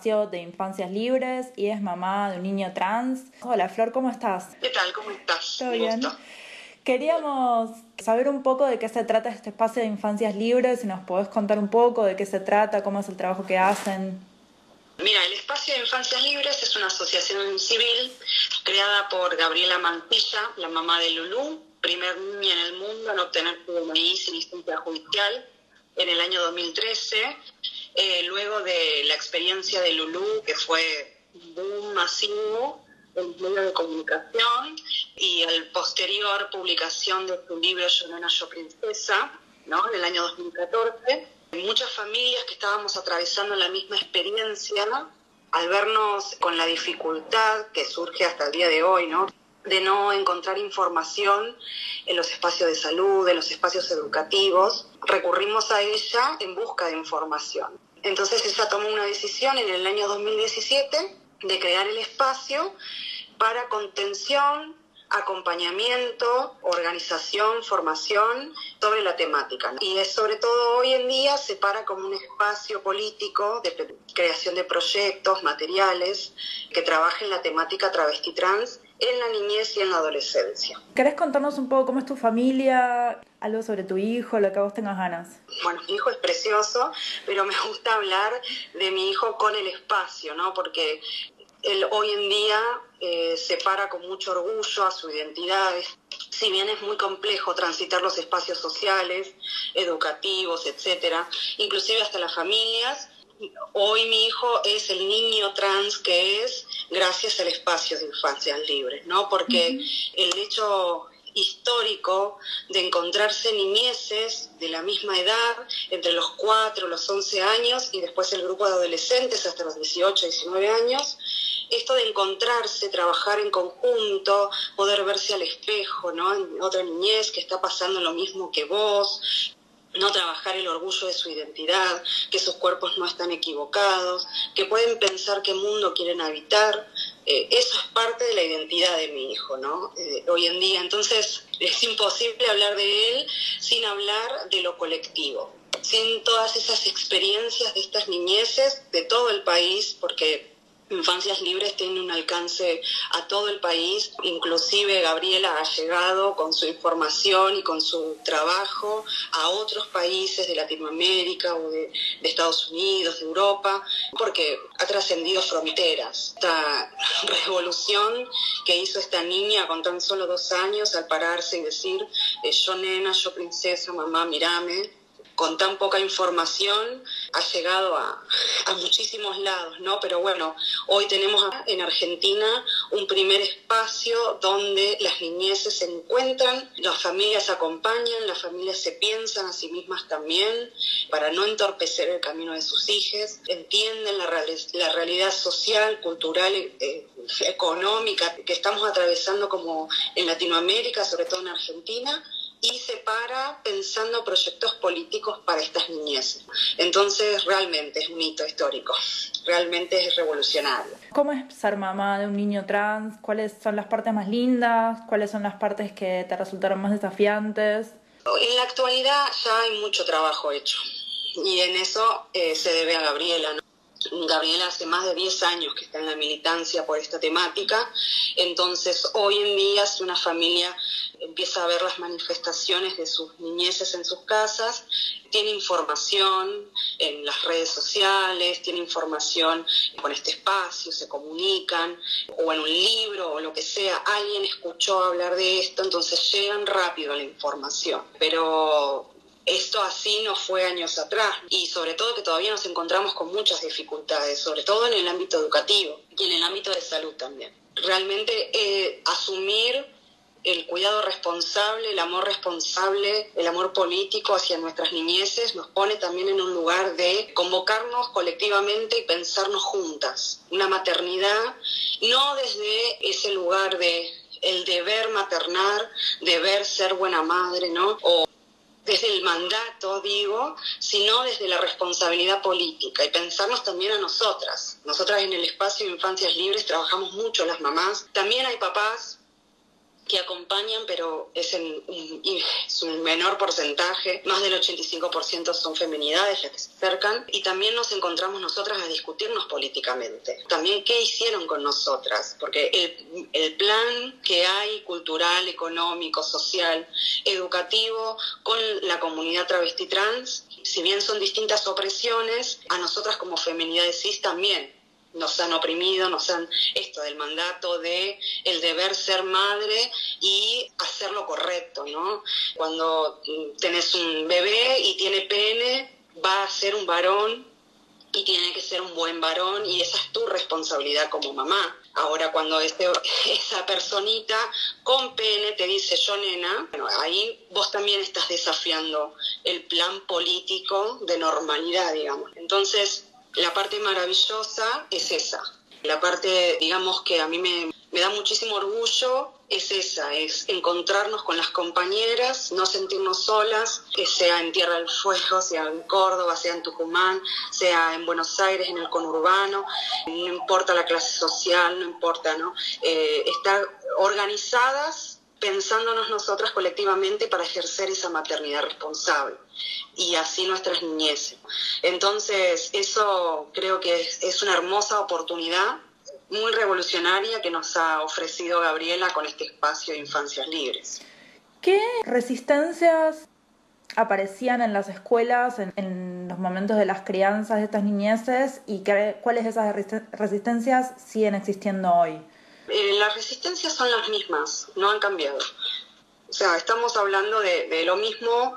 de Infancias Libres y es mamá de un niño trans. Hola Flor, ¿cómo estás? ¿Qué tal? ¿Cómo estás? ¿Todo bien? Queríamos saber un poco de qué se trata este espacio de Infancias Libres, si nos podés contar un poco de qué se trata, cómo es el trabajo que hacen. Mira, el Espacio de Infancias Libres es una asociación civil creada por Gabriela Mantilla, la mamá de Lulú, primer niña en el mundo en obtener su DNI sin instancia judicial en el año 2013, luego de la experiencia de Lulú, que fue un boom masivo en medios de comunicación, y al posterior publicación de su libro Yo Nena, Yo Princesa, ¿no?, en el año 2014. Muchas familias que estábamos atravesando la misma experiencia, al vernos con la dificultad que surge hasta el día de hoy, ¿no?, de no encontrar información en los espacios de salud, en los espacios educativos, recurrimos a ella en busca de información. Entonces ella tomó una decisión en el año 2017 de crear el espacio para contención, acompañamiento, organización, formación sobre la temática, ¿no? Y es sobre todo hoy en día se para como un espacio político de creación de proyectos, materiales que trabajen la temática travesti trans en la niñez y en la adolescencia. ¿Querés contarnos un poco cómo es tu familia, algo sobre tu hijo, lo que vos tengas ganas? Bueno, mi hijo es precioso, pero me gusta hablar de mi hijo con el espacio, ¿no? Porque él hoy en día se para con mucho orgullo a su identidad. Si bien es muy complejo transitar los espacios sociales, educativos, etcétera, inclusive hasta las familias, hoy mi hijo es el niño trans que es gracias al espacio de Infancias Libres, ¿no? Porque el hecho histórico de encontrarse niñeces de la misma edad, entre los 4, los 11 años, y después el grupo de adolescentes hasta los 18, 19 años, esto de encontrarse, trabajar en conjunto, poder verse al espejo, ¿no?, en otra niñez que está pasando lo mismo que vos, no trabajar el orgullo de su identidad, que sus cuerpos no están equivocados, que pueden pensar qué mundo quieren habitar. Eso es parte de la identidad de mi hijo, ¿no? Hoy en día. Entonces es imposible hablar de él sin hablar de lo colectivo, sin todas esas experiencias de estas niñeces de todo el país, porque Infancias Libres tiene un alcance a todo el país. Inclusive Gabriela ha llegado con su información y con su trabajo a otros países de Latinoamérica o de Estados Unidos, de Europa, porque ha trascendido fronteras. Esta revolución que hizo esta niña con tan solo 2 años al pararse y decir yo nena, yo princesa, mamá, mírame, con tan poca información, ha llegado a muchísimos lados, ¿no? Pero bueno, hoy tenemos en Argentina un primer espacio donde las niñeces se encuentran, las familias acompañan, las familias se piensan a sí mismas también para no entorpecer el camino de sus hijos, entienden la realidad social, cultural, económica que estamos atravesando como en Latinoamérica, sobre todo en Argentina, y se para pensando proyectos políticos para estas niñeces. Entonces realmente es un hito histórico, realmente es revolucionario. ¿Cómo es ser mamá de un niño trans? ¿Cuáles son las partes más lindas? ¿Cuáles son las partes que te resultaron más desafiantes? En la actualidad ya hay mucho trabajo hecho y en eso se debe a Gabriela, ¿no? Gabriela hace más de 10 años que está en la militancia por esta temática, entonces hoy en día si una familia empieza a ver las manifestaciones de sus niñeces en sus casas, tiene información en las redes sociales, tiene información con este espacio, se comunican, o en un libro o lo que sea, alguien escuchó hablar de esto, entonces llegan rápido a la información, pero esto así no fue años atrás y sobre todo que todavía nos encontramos con muchas dificultades, sobre todo en el ámbito educativo y en el ámbito de salud también. Realmente asumir el cuidado responsable, el amor político hacia nuestras niñeces nos pone también en un lugar de convocarnos colectivamente y pensarnos juntas. Una maternidad no desde ese lugar de el deber maternar, deber ser buena madre, ¿no? O desde el mandato, digo, sino desde la responsabilidad política y pensarnos también a nosotras. Nosotras en el espacio de Infancias Libres trabajamos mucho las mamás. También hay papás que acompañan, pero es un menor porcentaje, más del 85% son feminidades las que se acercan, y también nos encontramos nosotras a discutirnos políticamente. También qué hicieron con nosotras, porque el plan que hay, cultural, económico, social, educativo, con la comunidad travesti trans, si bien son distintas opresiones, a nosotras como feminidades cis también nos han oprimido, nos han esto del mandato de el deber ser madre y hacer lo correcto, ¿no? Cuando tenés un bebé y tiene pene, va a ser un varón y tiene que ser un buen varón, y esa es tu responsabilidad como mamá. Ahora, cuando esa personita con pene te dice yo nena, bueno, ahí vos también estás desafiando el plan político de normalidad, digamos. Entonces, la parte maravillosa es esa. La parte, digamos, que a mí me da muchísimo orgullo es esa, es encontrarnos con las compañeras, no sentirnos solas, que sea en Tierra del Fuego, sea en Córdoba, sea en Tucumán, sea en Buenos Aires, en el conurbano, no importa la clase social, no importa, ¿no? Estar organizadas, pensándonos nosotras colectivamente para ejercer esa maternidad responsable y así nuestras niñeces. Entonces, eso creo que es una hermosa oportunidad, muy revolucionaria, que nos ha ofrecido Gabriela con este espacio de Infancias Libres. ¿Qué resistencias aparecían en las escuelas en los momentos de las crianzas de estas niñeces y cuáles de esas resistencias siguen existiendo hoy? Las resistencias son las mismas, no han cambiado. O sea, estamos hablando de lo mismo.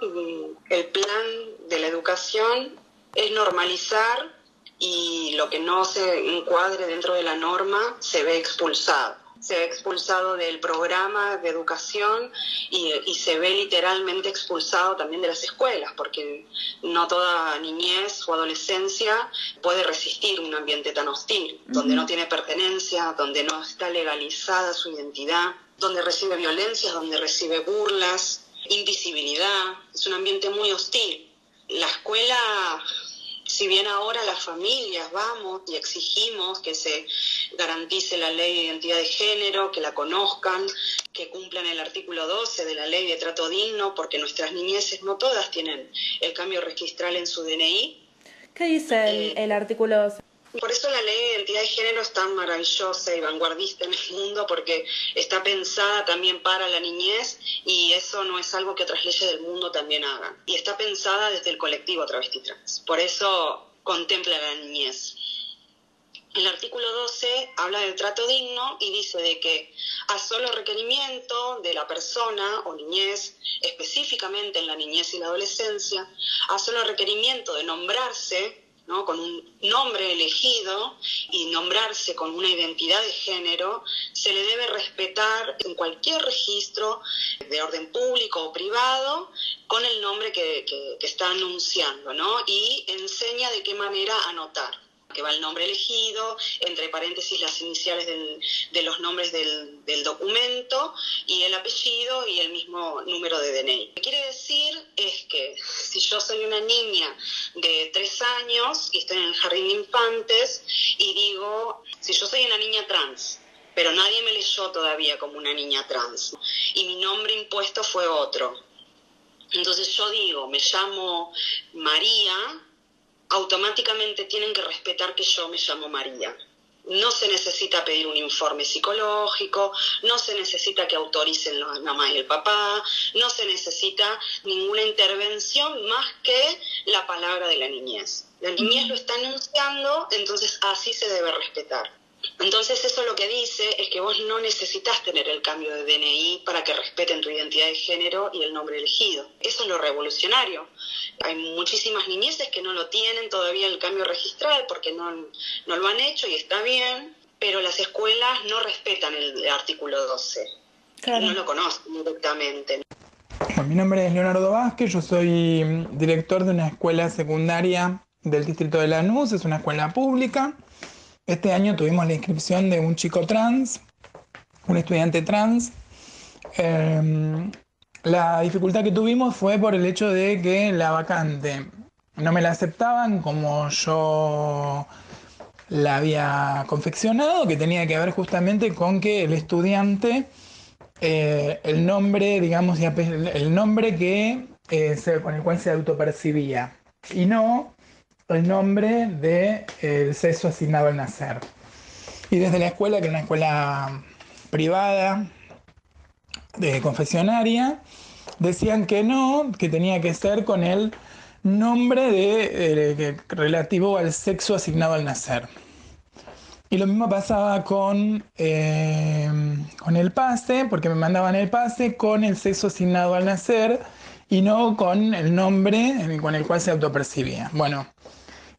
El plan de la educación es normalizar, y lo que no se encuadre dentro de la norma se ve expulsado. Se ve expulsado del programa de educación y se ve literalmente expulsado también de las escuelas, porque no toda niñez o adolescencia puede resistir un ambiente tan hostil, donde no tiene pertenencia, donde no está legalizada su identidad, donde recibe violencias, donde recibe burlas, invisibilidad. Es un ambiente muy hostil. La escuela, si bien ahora las familias vamos y exigimos que se garantice la ley de identidad de género, que la conozcan, que cumplan el artículo 12 de la ley de trato digno, porque nuestras niñeces no todas tienen el cambio registral en su DNI. ¿Qué dice el artículo 12? Por eso la ley de identidad de género es tan maravillosa y vanguardista en el mundo, porque está pensada también para la niñez, y eso no es algo que otras leyes del mundo también hagan. Y está pensada desde el colectivo travesti trans. Por eso contempla la niñez. El artículo 12 habla del trato digno y dice de que a solo requerimiento de la persona o niñez, específicamente en la niñez y la adolescencia, a solo requerimiento de nombrarse, ¿no?, con un nombre elegido y nombrarse con una identidad de género, se le debe respetar en cualquier registro de orden público o privado con el nombre que está anunciando, ¿no? Y enseña de qué manera anotar, que va el nombre elegido, entre paréntesis las iniciales de los nombres del documento y el apellido y el mismo número de DNI. Lo que quiere decir es que si yo soy una niña de 3 años y estoy en el jardín de infantes y digo, si yo soy una niña trans, pero nadie me leyó todavía como una niña trans y mi nombre impuesto fue otro, entonces yo digo, me llamo María, automáticamente tienen que respetar que yo me llamo María. No se necesita pedir un informe psicológico, no se necesita que autoricen la mamá y el papá, no se necesita ninguna intervención más que la palabra de la niñez. La niñez lo está anunciando, entonces así se debe respetar. Entonces eso lo que dice es que vos no necesitas tener el cambio de DNI para que respeten tu identidad de género y el nombre elegido. Eso es lo revolucionario. Hay muchísimas niñeces que no lo tienen todavía el cambio registral porque no lo han hecho y está bien, pero las escuelas no respetan el artículo 12. Claro. No lo conocen directamente. Bueno, mi nombre es Leonardo Vázquez, yo soy director de una escuela secundaria del distrito de Lanús, es una escuela pública. Este año tuvimos la inscripción de un chico trans, un estudiante trans. La dificultad que tuvimos fue por el hecho de que la vacante no me la aceptaban como yo la había confeccionado, que tenía que ver justamente con que el estudiante el nombre, digamos, el nombre con el cual se autopercibía, y no el nombre del sexo asignado al nacer. Y desde la escuela, que era una escuela privada, de confesionaria, decían que no, que tenía que ser con el nombre relativo al sexo asignado al nacer. Y lo mismo pasaba con el pase, porque me mandaban el pase con el sexo asignado al nacer y no con el nombre con el cual se autopercibía. Bueno,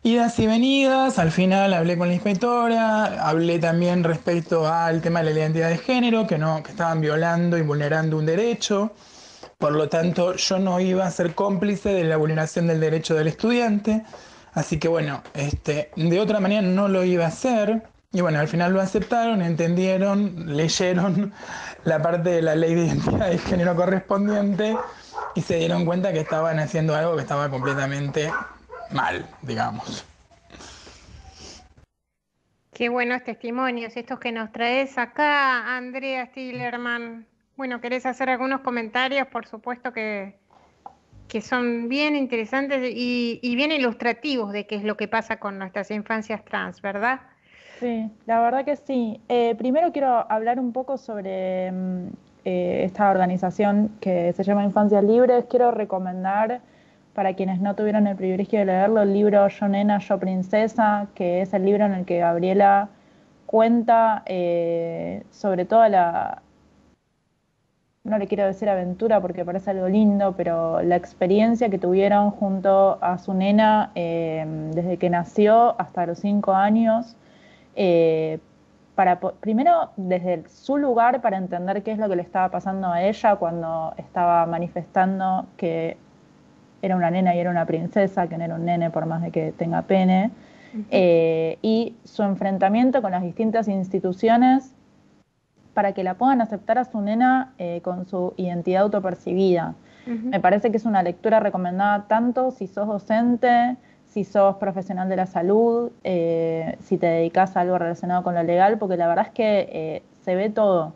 idas y venidas, al final hablé con la inspectora, hablé también respecto al tema de la identidad de género, que estaban violando y vulnerando un derecho. Por lo tanto, yo no iba a ser cómplice de la vulneración del derecho del estudiante. Así que bueno, de otra manera no lo iba a hacer. Y bueno, al final lo aceptaron, entendieron, leyeron la parte de la ley de identidad de género correspondiente y se dieron cuenta que estaban haciendo algo que estaba completamente mal, digamos. Qué buenos testimonios estos que nos traes acá, Andrea Stillerman. Bueno, ¿querés hacer algunos comentarios? Por supuesto que son bien interesantes y bien ilustrativos de qué es lo que pasa con nuestras infancias trans, ¿verdad? Sí, la verdad que sí. Primero quiero hablar un poco sobre esta organización que se llama Infancias Libres. Quiero recomendar, para quienes no tuvieron el privilegio de leerlo, el libro Yo Nena, Yo Princesa, que es el libro en el que Gabriela cuenta sobre toda no le quiero decir aventura porque parece algo lindo, pero la experiencia que tuvieron junto a su nena desde que nació hasta los 5 años, eh, primero desde su lugar para entender qué es lo que le estaba pasando a ella cuando estaba manifestando que era una nena y era una princesa, que no era un nene por más de que tenga pene, y su enfrentamiento con las distintas instituciones para que la puedan aceptar a su nena con su identidad autopercibida. Me parece que es una lectura recomendada tanto si sos docente, si sos profesional de la salud, si te dedicas a algo relacionado con lo legal, porque la verdad es que se ve todo.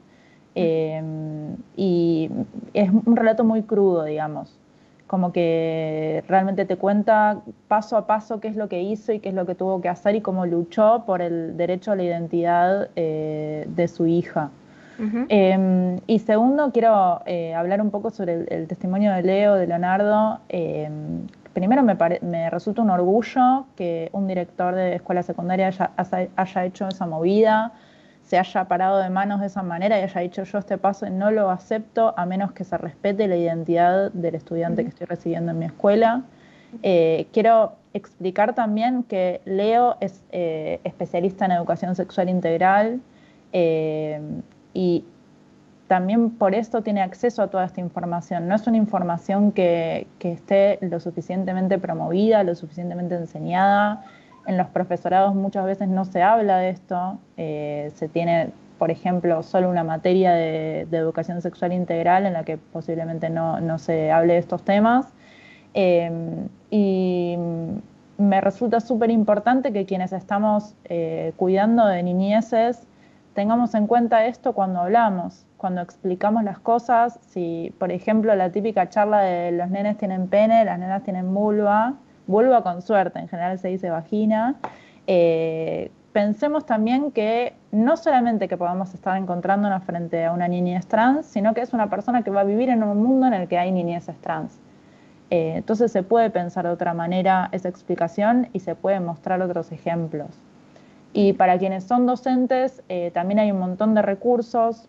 Y es un relato muy crudo, digamos. Como que realmente te cuenta paso a paso qué es lo que hizo y qué es lo que tuvo que hacer y cómo luchó por el derecho a la identidad de su hija. Y segundo, quiero hablar un poco sobre el testimonio de Leo, de Leonardo. Primero me resulta un orgullo que un director de escuela secundaria haya hecho esa movida, se haya parado de manos de esa manera y haya dicho yo este paso no lo acepto a menos que se respete la identidad del estudiante que estoy recibiendo en mi escuela. Quiero explicar también que Leo es especialista en educación sexual integral, y también por esto tiene acceso a toda esta información. No es una información que esté lo suficientemente promovida, lo suficientemente enseñada. En los profesorados muchas veces no se habla de esto. Se tiene, por ejemplo, solo una materia de educación sexual integral en la que posiblemente no se hable de estos temas. Y me resulta súper importante que quienes estamos cuidando de niñeces tengamos en cuenta esto cuando hablamos, cuando explicamos las cosas. Si, por ejemplo, la típica charla de los nenes tienen pene, las nenas tienen vulva con suerte, en general se dice vagina, pensemos también que no solamente que podamos estar encontrándonos frente a una niñez trans, sino que es una persona que va a vivir en un mundo en el que hay niñeces trans. Entonces se puede pensar de otra manera esa explicación y se pueden mostrar otros ejemplos. Y para quienes son docentes, también hay un montón de recursos.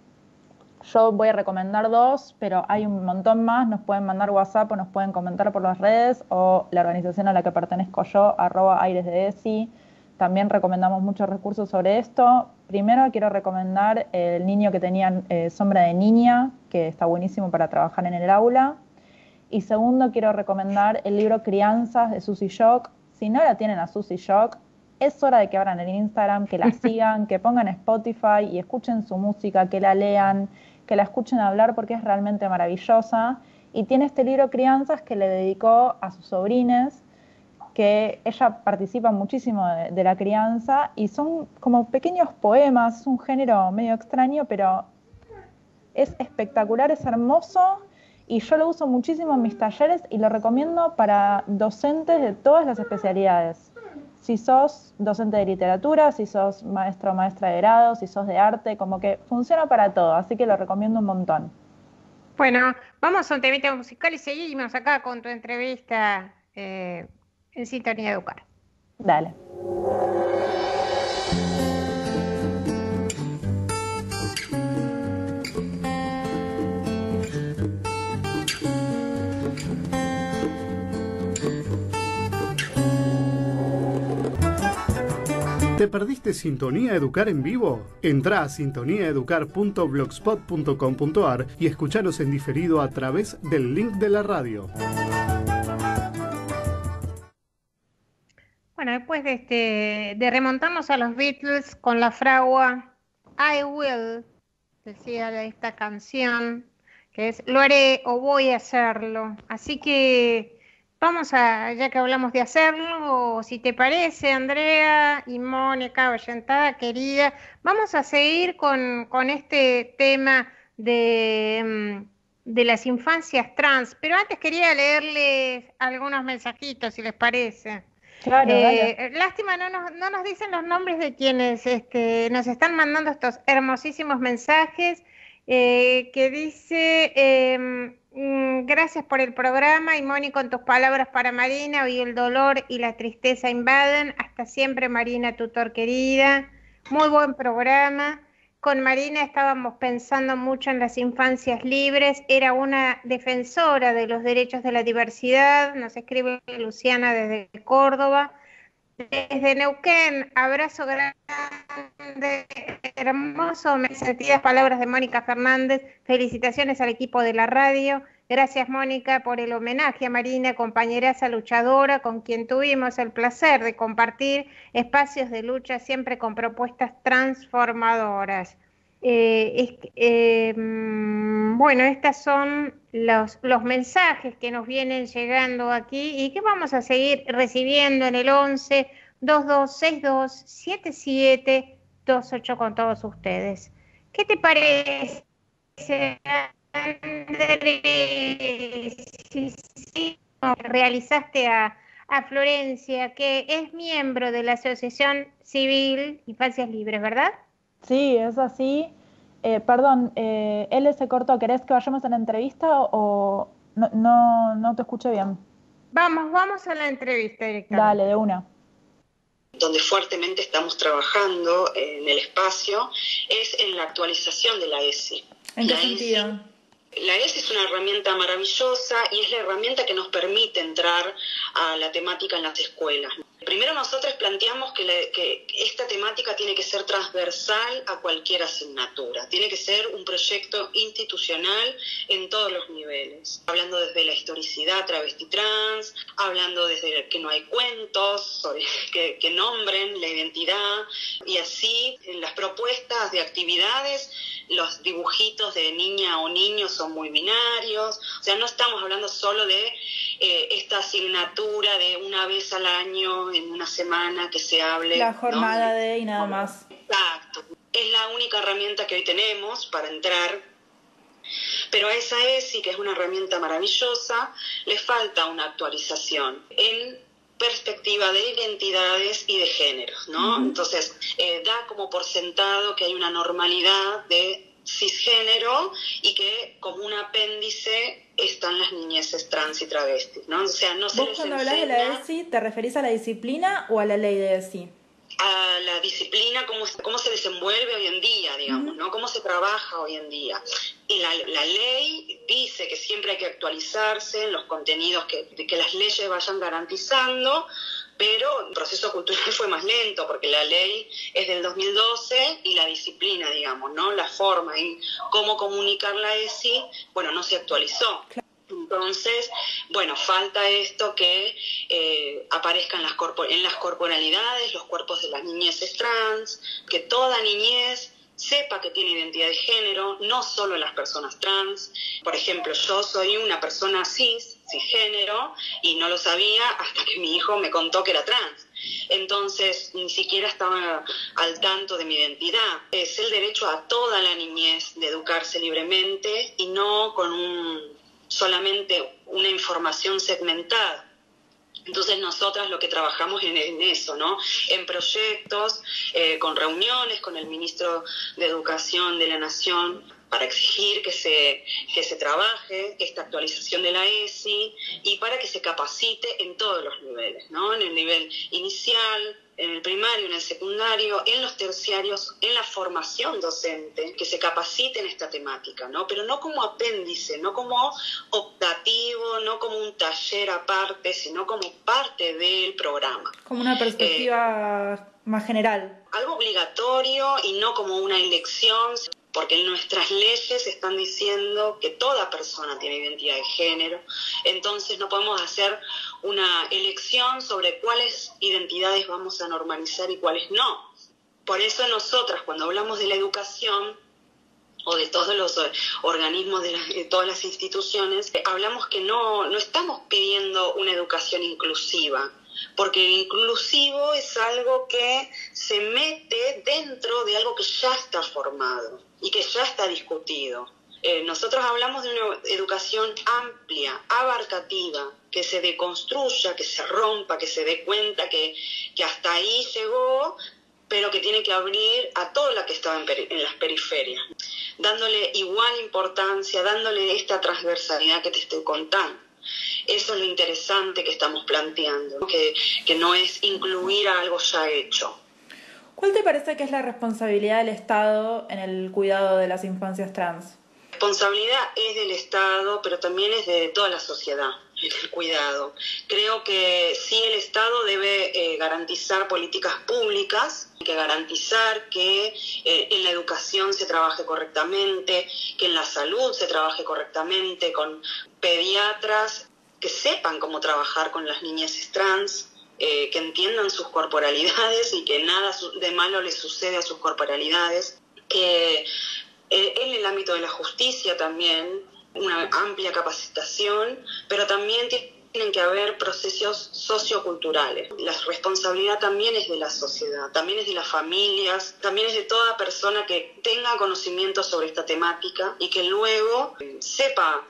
Yo voy a recomendar 2, pero hay un montón más. Nos pueden mandar WhatsApp o nos pueden comentar por las redes, o la organización a la que pertenezco yo, @airesdeesi. También recomendamos muchos recursos sobre esto. Primero quiero recomendar el niño que tenía sombra de niña, que está buenísimo para trabajar en el aula. Y segundo, quiero recomendar el libro Crianzas de Susie Shock. Si no la tienen a Susie Shock, es hora de que abran el Instagram, que la sigan, que pongan Spotify y escuchen su música, que la lean, que la escuchen hablar porque es realmente maravillosa. Y tiene este libro Crianzas que le dedicó a sus sobrines, que ella participa muchísimo de la crianza y son como pequeños poemas, es un género medio extraño, pero Es espectacular, es hermoso y yo lo uso muchísimo en mis talleres y lo recomiendo para docentes de todas las especialidades. Si sos docente de literatura, si sos maestro o maestra de grado, si sos de arte, como que funciona para todo, así que lo recomiendo un montón. Bueno, vamos a un temita musical y seguimos acá con tu entrevista en Sintonía Educar. Dale. ¿Te perdiste Sintonía Educar en vivo? Entrá a sintoniaeducar.blogspot.com.ar y escuchanos en diferido a través del link de la radio. Bueno, después de remontarnos a los Beatles con la fragua I Will, decía esta canción, que es lo haré o voy a hacerlo. Así que vamos a, ya que hablamos de hacerlo, o si te parece, Andrea y Mónica, oyentada querida, vamos a seguir con este tema de las infancias trans. Pero antes quería leerles algunos mensajitos, si les parece. Claro, lástima, no nos dicen los nombres de quienes nos están mandando estos hermosísimos mensajes, que dice... gracias por el programa y Moni, con tus palabras para Marina, hoy el dolor y la tristeza invaden. Hasta siempre, Marina, tutor querida. Muy buen programa. Con Marina estábamos pensando mucho en las infancias libres. Era una defensora de los derechos de la diversidad. Nos escribe Luciana desde Córdoba. Desde Neuquén, abrazo grande, hermoso, sentidas palabras de Mónica Fernández, felicitaciones al equipo de la radio, gracias Mónica por el homenaje a Marina, compañeraza luchadora con quien tuvimos el placer de compartir espacios de lucha siempre con propuestas transformadoras. Bueno, estos son los mensajes que nos vienen llegando aquí y que vamos a seguir recibiendo en el 11 2262 7728 con todos ustedes. ¿Qué te parece, Andrés? Sí, realizaste a Florencia, que es miembro de la Asociación Civil Infancias Libres, ¿verdad? Sí, es así. Perdón, él se cortó. ¿Querés que vayamos a la entrevista o no te escuché bien? Vamos a la entrevista directamente. Dale, de una. Donde fuertemente estamos trabajando en el espacio es en la actualización de la ESI. ¿En qué sentido? La ESI es una herramienta maravillosa y es la herramienta que nos permite entrar a la temática en las escuelas. Primero nosotros planteamos que esta temática tiene que ser transversal a cualquier asignatura, tiene que ser un proyecto institucional en todos los niveles, hablando desde la historicidad travesti trans, hablando desde que no hay cuentos que nombren la identidad, y así en las propuestas de actividades los dibujitos de niña o niño son muy binarios, o sea, no estamos hablando solo de esta asignatura de una vez al año, en una semana, que se hable. La jornada, ¿no? Y nada más. Exacto. Es la única herramienta que hoy tenemos para entrar, pero a esa ESI, que es una herramienta maravillosa, le falta una actualización en perspectiva de identidades y de géneros, ¿no? Uh-huh. Entonces, da como por sentado que hay una normalidad de cisgénero y que como un apéndice están las niñeces trans y travestis, ¿no? O sea, no se les enseña... ¿Vos cuando hablas de la ESI te referís a la disciplina o a la ley de ESI? A la disciplina, cómo se desenvuelve hoy en día, digamos, ¿no? Cómo se trabaja hoy en día. Y la ley dice que siempre hay que actualizarse en los contenidos que las leyes vayan garantizando, pero el proceso cultural fue más lento porque la ley es del 2012 y la disciplina, digamos, ¿no? La forma en cómo comunicar la ESI, bueno, no se actualizó. Entonces, bueno, falta esto que aparezca en las corporalidades, los cuerpos de las niñeces trans, que toda niñez sepa que tiene identidad de género, no solo las personas trans. Por ejemplo, yo soy una persona cisgénero y no lo sabía hasta que mi hijo me contó que era trans. entonces ni siquiera estaba al tanto de mi identidad. Es el derecho a toda la niñez de educarse libremente y no con solamente una información segmentada. Entonces nosotras lo que trabajamos en eso, ¿no? En proyectos, con reuniones con el ministro de Educación de la Nación para exigir que se trabaje esta actualización de la ESI y para que se capacite en todos los niveles, ¿no? En el nivel inicial, en el primario, en el secundario, en los terciarios, en la formación docente, que se capacite en esta temática, ¿no? Pero no como apéndice, no como optativo, no como un taller aparte, sino como parte del programa. Como una perspectiva más general. Algo obligatorio y no como una elección, porque nuestras leyes están diciendo que toda persona tiene identidad de género, entonces no podemos hacer una elección sobre cuáles identidades vamos a normalizar y cuáles no. Por eso nosotras, cuando hablamos de la educación, o de todos los organismos, de todas las instituciones, hablamos que no estamos pidiendo una educación inclusiva, porque inclusivo es algo que se mete dentro de algo que ya está formado y que ya está discutido. Nosotros hablamos de una educación amplia, abarcativa, que se deconstruya, que se rompa, que se dé cuenta que hasta ahí llegó, pero que tiene que abrir a toda la que estaba en las periferias, dándole igual importancia, dándole esta transversalidad que te estoy contando. Eso es lo interesante que estamos planteando, que no es incluir a algo ya hecho. ¿Cuál te parece que es la responsabilidad del Estado en el cuidado de las infancias trans? La responsabilidad es del Estado, pero también es de toda la sociedad, el cuidado. Creo que sí, el Estado debe garantizar políticas públicas, que garantizar que en la educación se trabaje correctamente, que en la salud se trabaje correctamente, con pediatras que sepan cómo trabajar con las niñeces trans, que entiendan sus corporalidades y que nada de malo les sucede a sus corporalidades, que en el ámbito de la justicia también una amplia capacitación, pero también tienen que haber procesos socioculturales. La responsabilidad también es de la sociedad, también es de las familias, también es de toda persona que tenga conocimiento sobre esta temática y que luego sepa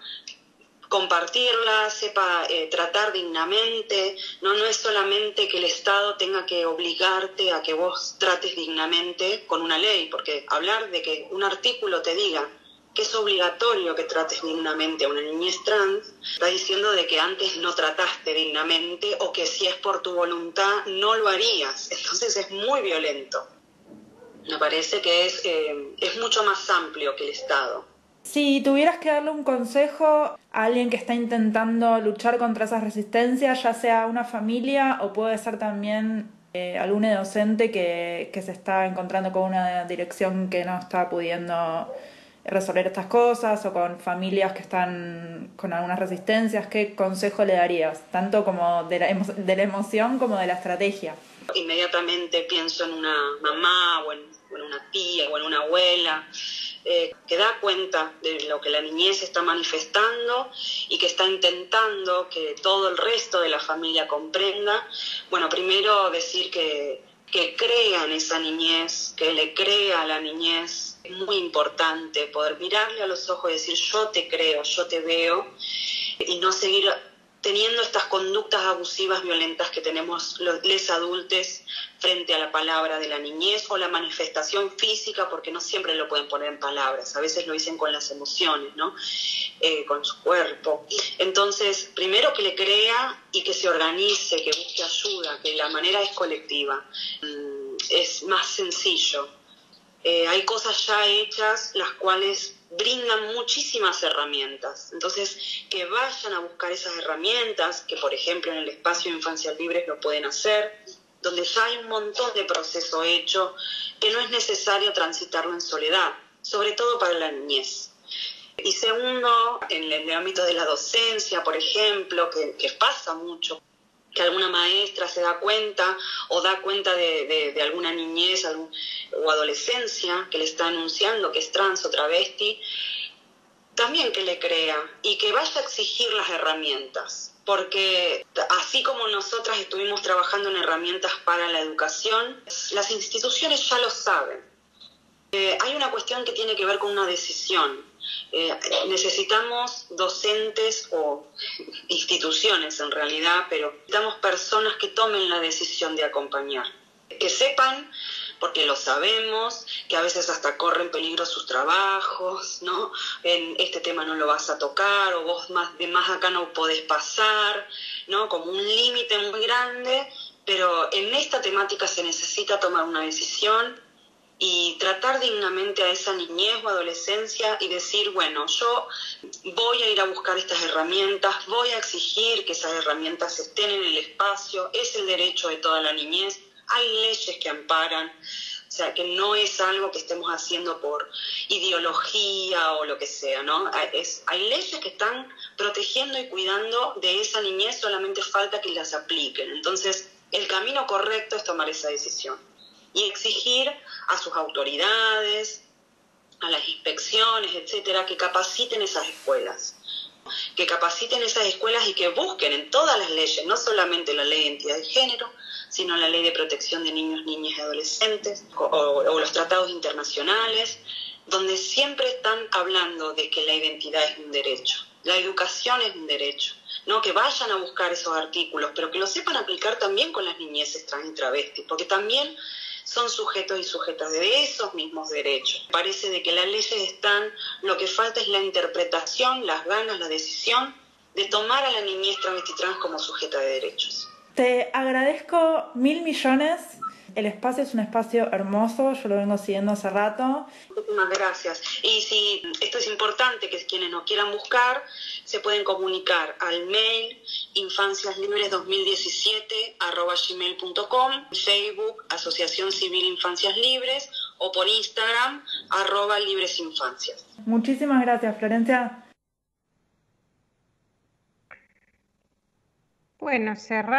compartirla, sepa tratar dignamente. No es solamente que el Estado tenga que obligarte a que vos trates dignamente con una ley, porque hablar de que un artículo te diga que es obligatorio que trates dignamente a una niñez trans, está diciendo de que antes no trataste dignamente o que si es por tu voluntad no lo harías. Entonces es muy violento. Me parece que es mucho más amplio que el Estado. Si tuvieras que darle un consejo a alguien que está intentando luchar contra esas resistencias, ya sea una familia o puede ser también algún docente que se está encontrando con una dirección que no está pudiendo resolver estas cosas, o con familias que están con algunas resistencias, ¿qué consejo le darías? Tanto como de la emoción como de la estrategia. Inmediatamente pienso en una mamá o en una tía o en una abuela que da cuenta de lo que la niñez está manifestando y que está intentando que todo el resto de la familia comprenda. Bueno, primero decir que crea en esa niñez, que le crea a la niñez. Es muy importante poder mirarle a los ojos y decir yo te creo, yo te veo, y no seguir teniendo estas conductas abusivas, violentas que tenemos los adultos frente a la palabra de la niñez o la manifestación física, porque no siempre lo pueden poner en palabras, a veces lo dicen con las emociones, ¿no? Con su cuerpo. Entonces, primero que le crea y que se organice, que busque ayuda, que la manera es colectiva, es más sencillo. Hay cosas ya hechas, las cuales brindan muchísimas herramientas. Entonces, que vayan a buscar esas herramientas, que por ejemplo en el espacio de Infancias Libres lo pueden hacer, donde ya hay un montón de proceso hecho, que no es necesario transitarlo en soledad, sobre todo para la niñez. Y segundo, en el ámbito de la docencia, por ejemplo, que pasa mucho, que alguna maestra se da cuenta o da cuenta de alguna niñez o adolescencia que le está anunciando que es trans o travesti, también que le crea y que vaya a exigir las herramientas, porque así como nosotras estuvimos trabajando en herramientas para la educación, las instituciones ya lo saben. Hay una cuestión que tiene que ver con una decisión. Necesitamos docentes o instituciones en realidad, pero necesitamos personas que tomen la decisión de acompañar, que sepan, porque lo sabemos, que a veces hasta corren peligro sus trabajos, ¿no? En este tema no lo vas a tocar, o vos de más acá no podés pasar, ¿no? Como un límite muy grande, pero en esta temática se necesita tomar una decisión y tratar dignamente a esa niñez o adolescencia y decir, bueno, yo voy a ir a buscar estas herramientas, voy a exigir que esas herramientas estén en el espacio, es el derecho de toda la niñez. Hay leyes que amparan, o sea, que no es algo que estemos haciendo por ideología o lo que sea, ¿no? Hay leyes que están protegiendo y cuidando de esa niñez, solamente falta que las apliquen. Entonces, el camino correcto es tomar esa decisión y exigir a sus autoridades, a las inspecciones, etcétera, que capaciten esas escuelas. Que capaciten esas escuelas y que busquen en todas las leyes, no solamente la ley de identidad de género, sino la ley de protección de niños, niñas y adolescentes, o los tratados internacionales, donde siempre están hablando de que la identidad es un derecho, la educación es un derecho, ¿no? Que vayan a buscar esos artículos, pero que lo sepan aplicar también con las niñeces trans y travestis, porque también son sujetos y sujetas de esos mismos derechos. Parece de que las leyes están, lo que falta es la interpretación, las ganas, la decisión de tomar a la niñez travesti trans como sujeta de derechos. Te agradezco 1.000 millones. El espacio es un espacio hermoso, yo lo vengo siguiendo hace rato. Muchísimas gracias. Y si esto es importante, que quienes nos quieran buscar, se pueden comunicar al mail infanciaslibres2017@gmail.com, Facebook, Asociación Civil Infancias Libres, o por Instagram, @libresinfancias. Muchísimas gracias, Florencia. Bueno, cerramos.